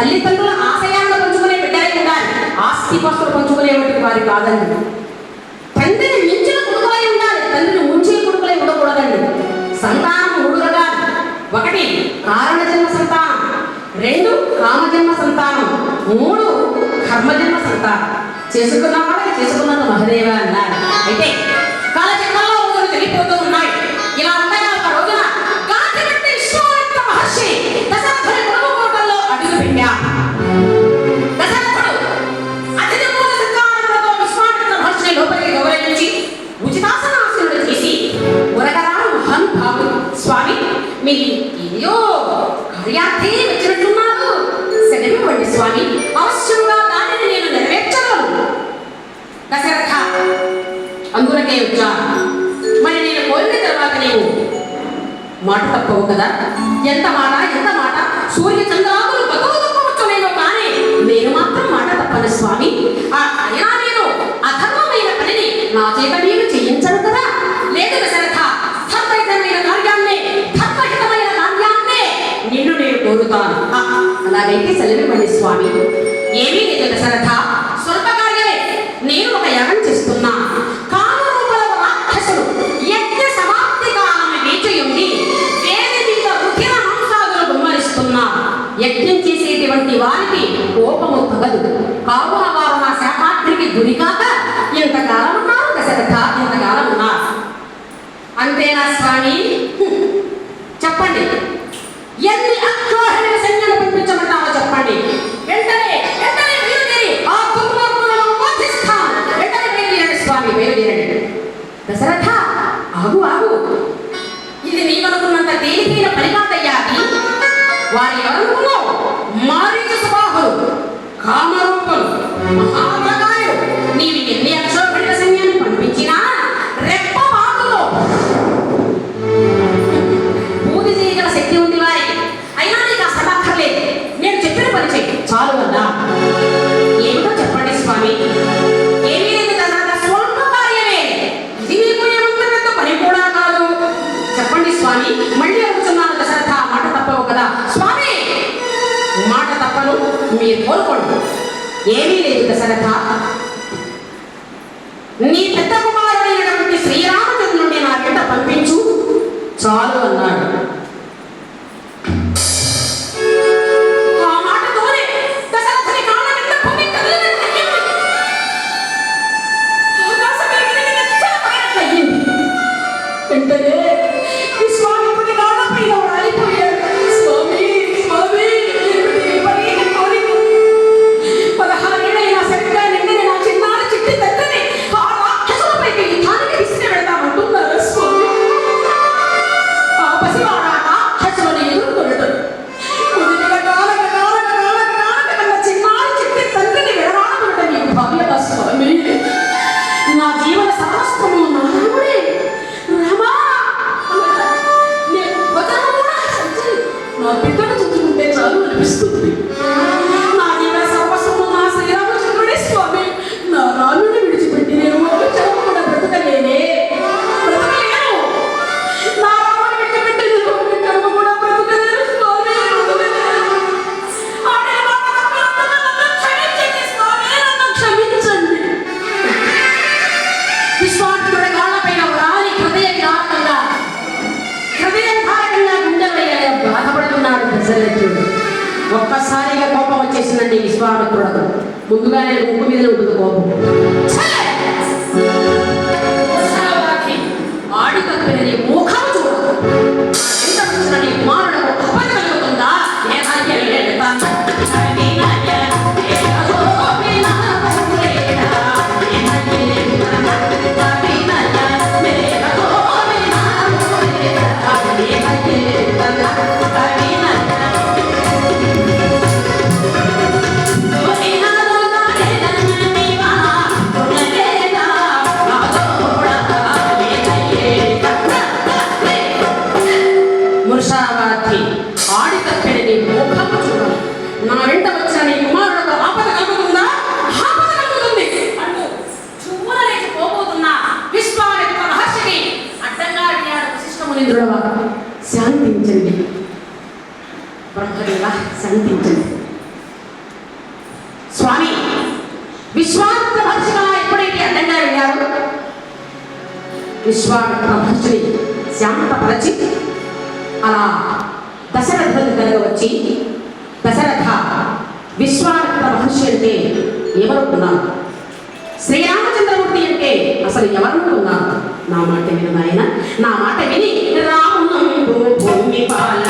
తల్లిదండ్రుల ఆశయాలను పంచుకునే బిడ్డలే ఉండాలి, ఆస్తి పాస్తులు పంచుకునే వారి కాదండి. తండ్రిని మించిన కొడుకులై ఉండాలి, తండ్రిని ముంచే కొడుకులై ఉండకూడదండి. సంతానం 3 రకాలు. 1 కారణజన్మ సంతానం, 2 కామజన్మ సంతానం, 3 కర్మజన్మ సంతానం. చేసుకున్న వాళ్ళకి చేసుకున్నంత మహదేవ అన్నారు. అయితే కాలచక్రంలో ఊరు తెలిపోతూ ఉన్నాయి. ఇలా ఉండగా ఒక రోజున గాంధీ విశ్వామిత్ర మహర్షి దశరథుని కొడుకోటంలో అడుగు పెట్టారు. దశరథుడు అతిథి పూజ సత్కారములతో విశ్వామిత్ర మహర్షిని లోపలికి గౌరవించి ఉచితాసనాసనుడు చేసి ఉరగరాను మహానుభావుడు, స్వామి మీరు ఏదో కార్యార్థి వచ్చినట్లున్నారు, సెలవివ్వండి స్వామి, అవశ్యంగా దానిని నేను నెరవేర్చగలను. దశరథ అందులకే వచ్చా, మరి నేను కోరిన తర్వాత నీవు మాట తప్పవు కదా. ఎంత మాట సూర్య చంద్రాదులు బతుకువచ్చునేమో కానీ నేను మాత్రం మాట తప్పను స్వామి. అయినా నేను అధర్మమైన పనిని నా చేత నేను చెయ్యించను కదా. లేదు దశరథ, ధర్మహితమైన కార్యాన్నే నిన్ను నేను కోరుతాను. అలాగైతే సెలవివ్వండి స్వామి. ఏమీ లేదు దశరథ, స్వల్ప కార్యమే. నేను ఒక యాగం చేస్తున్నా. కామరూపల రాక్షసులు యజ్ఞ సమాప్తి కాలం వేచి ఉండి వేది మీద రుధిర మాంసాదులు గుమ్మరిస్తున్నా. యజ్ఞం చేసేటువంటి వారికి కోపము తగదు, కావున వారు నా శాపాగ్నికి గురికాక ఎంతకాలం ఉన్నారు దశరథ, ఎంతకాలం ఉన్నారు. అంతేనా స్వామి? చెప్పండి, ఎన్ని అక్రోహమైన సైన్యాన్ని పంపించమంటావో చెప్పండి. వెంటనే బయలుదేరి ఆ దుర్మార్గులను వధిస్తాను. వెంటనే బయలుదేరండి స్వామి, బయలుదేరండి. దశరథ ఆగు, ఇది నీవనుకున్నంత తేలికైన పని కాదయ్యాది. వారి ఎవరనుకున్నావు? మారీచ సుబాహులు, కామరూపులు, మహాప్రకాయులు. నీవు ఎన్ని అక్షోభరిత సైన్యాన్ని పంపించినా రెప్ప బాగులో పూజ చేయగల శక్తి ఉంది వారికి. అయినా నీకు అసలు అక్కర్లేదు, నేను చెప్పిన పని చెయ్యి చాలు అన్నా. ఏమిటో చెప్పండి స్వామి. ఏమీ లేదు దశరథ, స్వల్ప కార్యమే. ఇది మీకు ఏమంత పెద్ద పని కూడా కాదు. చెప్పండి స్వామి. మళ్ళీ అడుగుతున్నాను దశరథ, మాట తప్పవు కదా. స్వామి మాట తప్పను, మీరు కోరుకోండి. ఏమీ లేదు దశరథ, నీ పెద్ద కుమారుడైనటువంటి శ్రీరామచంద్రుడిని నా కింద పంపించు చాలు అన్నాడు. ఆ మాటతోనే దశరథుని కాళ్ళ కింద భూమి కదిలినట్లయింది. ఆకాశమే నిచ్చలపడినట్లయింది. వెంటనే విశ్వామిత్రుడి కాళ్ళపైన రాలిపోయాడు. స్వామి విపరీత కోరిక. 16 ఏళ్ళైన సరిగ్గా నిండని నా చిన్నారి చిట్టి తల్లిని ఆ రాక్షసులపైకి యుద్ధానికి విసిరి వెళ్తామంటున్నారు స్వామి. ఆ పసివాడ రాక్షసులను ఎదుర్కొనటం కన్నా చిన్నారి చిట్టి తండ్రిని విడనాడటం నీకు భావ్యత స్వామి. నా జీవన సర్వస్వము నారాయణుడే. రామా నేను వదనము కూడా సంచరి నా బిడ్డను చుట్టుకుంటే చాలు అనిపిస్తుంది. నా జీవన సర్వస్వము నా శ్రీరామచంద్రుడే స్వామి. నా రాముని విడిచిపెట్టి నేను ఒక క్షణం కూడా బ్రతకలేను. నా రాముని విడిచిపెట్టి నేను ఒక క్షణం కూడా బ్రతకలేను స్వామి. క్షమించండి స్వామి, నన్ను క్షమించండి. విశ్వామిత్రుడి కాళ్ళపైన రాలి హృదయధారకంగా గుండెలయ్యా బాధపడుతున్నాడు దశరథుడు. ఒక్కసారిగా కోపం వచ్చేసిందండి విశ్వామిత్రుడు. ముందుగానే ముక్కు మీద ఉంటుంది కోపం. ఆడి తప్పిన నీ ముఖం చూడదు. ఎంత వచ్చిన నీ కుమారుడు అపద కలుగుతుందా? ముర్షావాతి ఆడి తప్పిన నీ ముఖము చూడదు. నా వెంట వచ్చిన నీ కుమారుడు ఆపద కలుగుతుందా? ఆపద కలుగుతుంది అంటూ చువ్వున లేచి పోబోతున్నా విశ్వామిత్ర మహర్షికి అడ్డంగా అడిగాడు వశిష్ఠమునింద్రుడు. శాంతించండి బ్రహ్మదేవ, శాంతించండి. విశ్వామిత్ర మహర్షిని శాంతపరచి అలా దశరథుడికి కనుక వచ్చి, దశరథ, విశ్వామిత్ర మహర్షి అంటే ఎవరుకున్నాను, శ్రీరామచంద్రమూర్తి అంటే అసలు ఎవరనుకున్నాను, నా మాట విని నాయన, నా మాట విని రామునందు భూమి పాల